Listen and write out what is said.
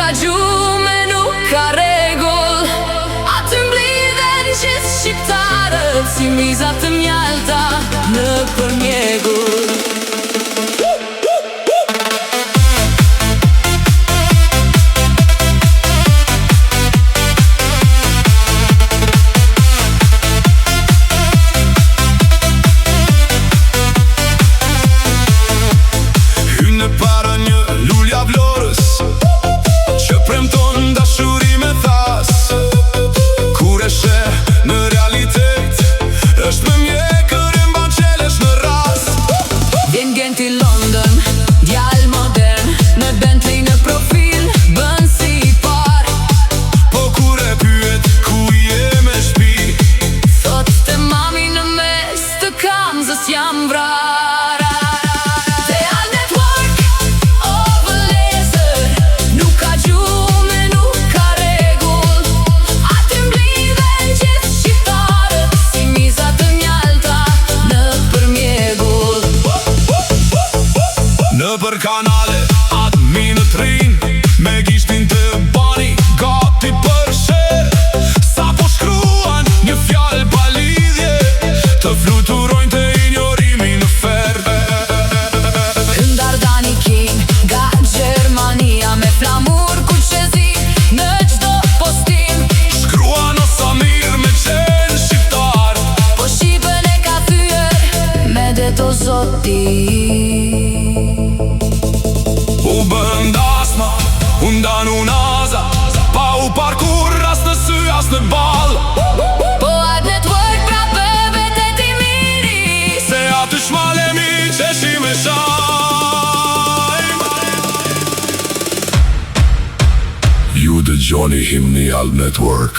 ka gjume, nuk ka regull. Aty mblidhen gjithë shqiptarët si mizat të mjalta në përmjegull. Për kanale, atë minë të rinë, me gishtin të bani, gati për shërë. Sa po shkruan një fjallë pa lidhje, të fluturojnë të injorimi në ferë. Ndardani King, nga Gjermania, me flamur ku qezi në gjdo postim. Shkruan o sa mirë me qenë shqiptar, po Shqipën e ka thyer me deto zoti. U bëndasma, u ndanu naza, pa u parkur as në sy, as në bal. Po atë network prape vetet i miri, se aty shmalemi qeshi me shajm. Ju dëgjoni himni Al Network.